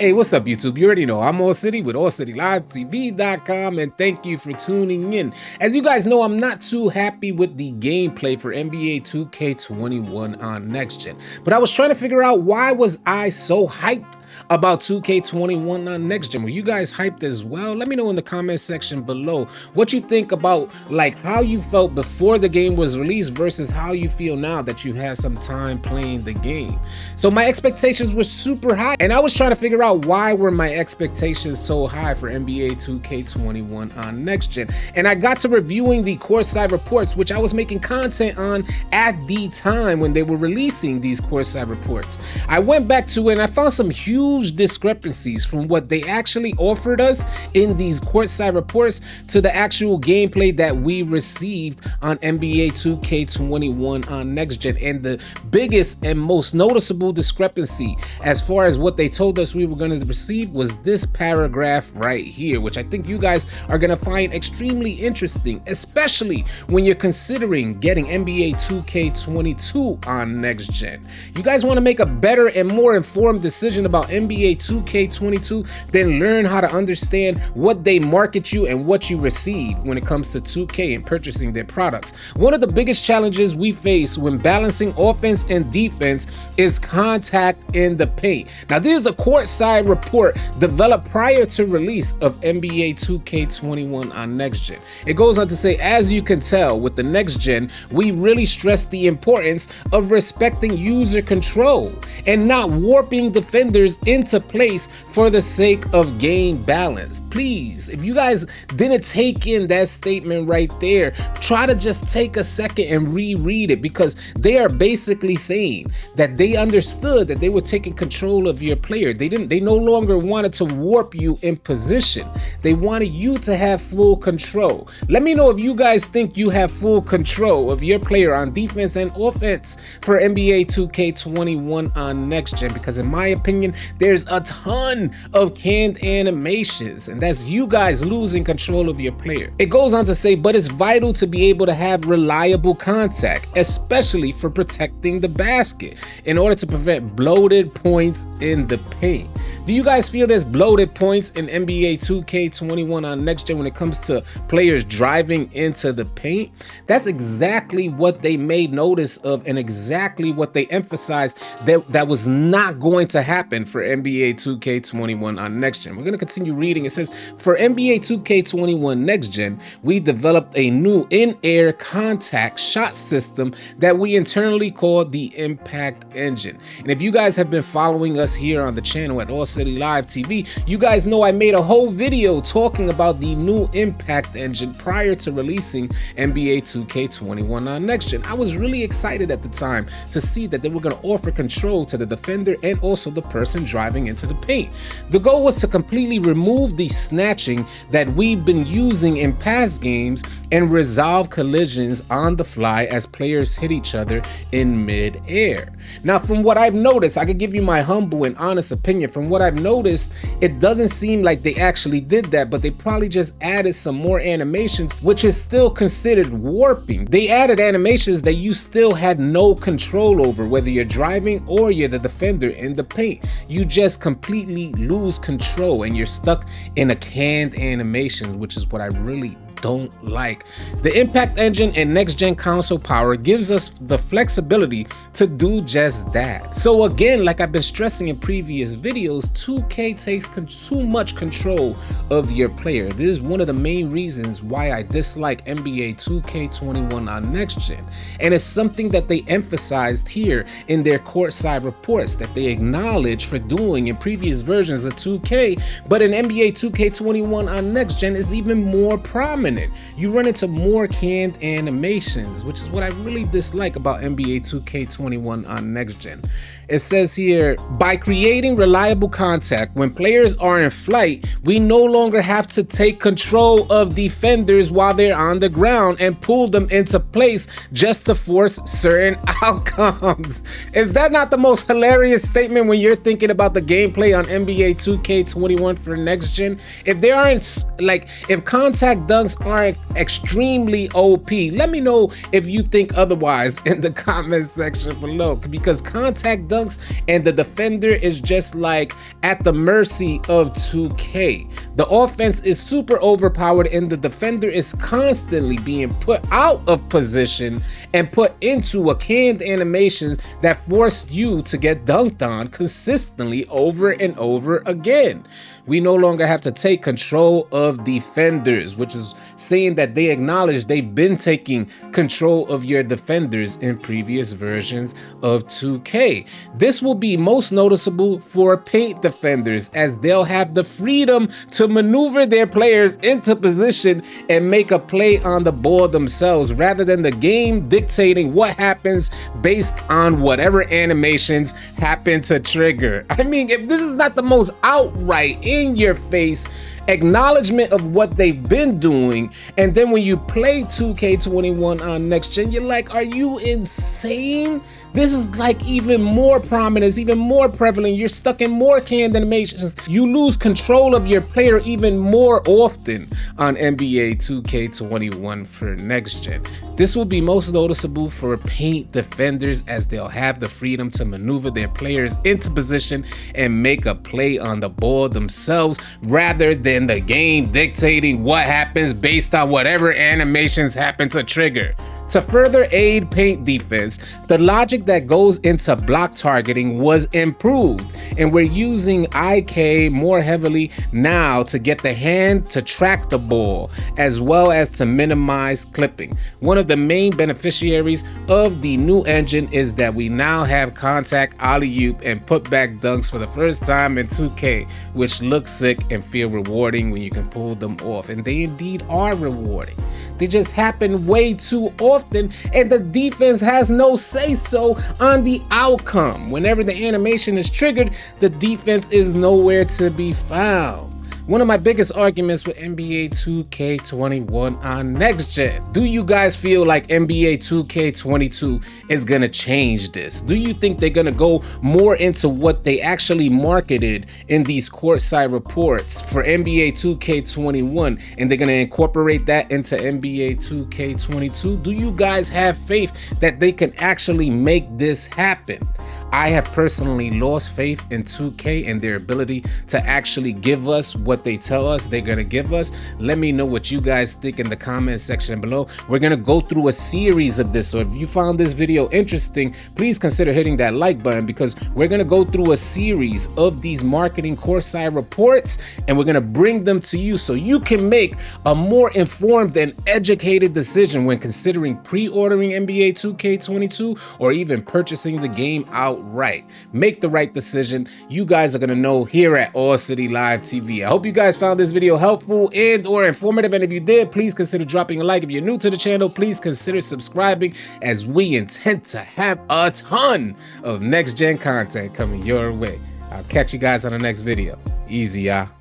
Hey, what's up, YouTube? You already know I'm AllCity with AllCityLiveTV.com, and thank you for tuning in. As you guys know, I'm not too happy with the gameplay for NBA 2K21 on Next Gen, but I was trying to figure out why was I so hyped about 2K21 on Next Gen. Were you guys hyped as well? Let me know in the comment section below what you think about, like, how you felt before the game was released versus how you feel now that you had some time playing the game. So my expectations were super high, and I was trying to figure out why were my expectations so high for NBA 2K21 on Next Gen. And I got to reviewing the courtside reports, which I was making content on at the time when they were releasing these courtside reports. I went back to it and I found some huge discrepancies from what they actually offered us in these courtside reports to the actual gameplay that we received on NBA 2K21 on Next Gen. And the biggest and most noticeable discrepancy as far as what they told us we were going to receive was this paragraph right here, which I think you guys are going to find extremely interesting, especially when you're considering getting NBA 2K22 on Next Gen. You guys want to make a better and more informed decision about NBA 2K22, then learn how to understand what they market you and what you receive when it comes to 2K and purchasing their products. One of the biggest challenges we face when balancing offense and defense is contact in the paint. Now, this is a courtside report developed prior to release of NBA 2K21 on Next Gen. It goes on to say, as you can tell, with the Next Gen, we really stress the importance of respecting user control and not warping defenders into place for the sake of game balance. Please, if you guys didn't take in that statement right there, try to just take a second and reread it, because they are basically saying that they understood that they were taking control of your player. They no longer wanted to warp you in position. They wanted you to have full control. Let me know if you guys think you have full control of your player on defense and offense for NBA 2K21 on Next Gen, because in my opinion, there's a ton of canned animations, and that's you guys losing control of your player. It goes on to say, but it's vital to be able to have reliable contact, especially for protecting the basket, in order to prevent bloated points in the paint. Do you guys feel there's bloated points in NBA 2K21 on Next Gen when it comes to players driving into the paint? That's exactly what they made notice of, and exactly what they emphasized that was not going to happen for NBA 2K21 on Next Gen. We're going to continue reading. It says, for NBA 2K21 Next Gen, we developed a new in-air contact shot system that we internally call the Impact Engine. And if you guys have been following us here on the channel at AllCity Live TV, you guys know I made a whole video talking about the new Impact Engine prior to releasing NBA 2K21 on Next Gen. I was really excited at the time to see that they were going to offer control to the defender and also the person driving into the paint. The goal was to completely remove the snatching that we've been using in past games and resolve collisions on the fly as players hit each other in mid-air. Now, from what I've noticed, I could give you my humble and honest opinion. From what I've noticed, it doesn't seem like they actually did that, but they probably just added some more animations, which is still considered warping. They added animations that you still had no control over, whether you're driving or you're the defender in the paint. You just completely lose control and you're stuck in a canned animation, which is what I really don't like. The Impact Engine and Next Gen console power gives us the flexibility to do just that. So again, like I've been stressing in previous videos, 2K takes too much control of your player. This is one of the main reasons why I dislike NBA 2K21 on Next Gen. And it's something that they emphasized here in their courtside reports that they acknowledge for doing in previous versions of 2K, but in NBA 2K21 on Next Gen is even more prominent. You run into more canned animations, which is what I really dislike about NBA 2K21 on Next Gen. It says here, by creating reliable contact when players are in flight, we no longer have to take control of defenders while they're on the ground and pull them into place just to force certain outcomes. Is that not the most hilarious statement when you're thinking about the gameplay on NBA 2K21 for Next Gen? If there aren't, like, if contact dunks aren't extremely OP, let me know if you think otherwise in the comment section below, because contact dunks dunks, and the defender is just like at the mercy of 2K. The offense is super overpowered and the defender is constantly being put out of position and put into a canned animations that force you to get dunked on consistently over and over again. We no longer have to take control of defenders, which is saying that they acknowledge they've been taking control of your defenders in previous versions of 2K. This will be most noticeable for paint defenders, as they'll have the freedom to maneuver their players into position and make a play on the ball themselves, rather than the game dictating what happens based on whatever animations happen to trigger. I mean, if this is not the most outright in your face acknowledgement of what they've been doing, and then when you play 2K21 on next gen, you're like, are you insane? This is like even more prominent, even more prevalent. You're stuck in more canned animations. You lose control of your player even more often on NBA 2K21 for next gen. This will be most noticeable for paint defenders, as they'll have the freedom to maneuver their players into position and make a play on the ball themselves, rather than the game dictating what happens based on whatever animations happen to trigger. To further aid paint defense, the logic that goes into block targeting was improved, and we're using IK more heavily now to get the hand to track the ball, as well as to minimize clipping. One of the main beneficiaries of the new engine is that we now have contact alley-oop and putback dunks for the first time in 2K, which look sick and feel rewarding when you can pull them off, and they indeed are rewarding. They just happen way too often, and the defense has no say-so on the outcome. Whenever the animation is triggered, the defense is nowhere to be found. One of my biggest arguments with NBA 2K21 on next gen. Do you guys feel like NBA 2K22 is gonna change this? Do you think they're gonna go more into what they actually marketed in these courtside reports for NBA 2K21, and they're gonna incorporate that into NBA 2K22? Do you guys have faith that they can actually make this happen? I have personally lost faith in 2K and their ability to actually give us what they tell us they're gonna give us. Let me know what you guys think in the comment section below. We're gonna go through a series of this, so if you found this video interesting, please consider hitting that like button, because we're gonna go through a series of these marketing courtside reports, and we're gonna bring them to you so you can make a more informed and educated decision when considering pre-ordering NBA 2K22 or even purchasing the game outright. Make the right decision. You guys are gonna know here at AllCity Live TV. I hope you guys found this video helpful and or informative, and if you did, please consider dropping a like. If you're new to the channel, please consider subscribing, as we intend to have a ton of next gen content coming your way. I'll catch you guys on the next video. Easy, y'all.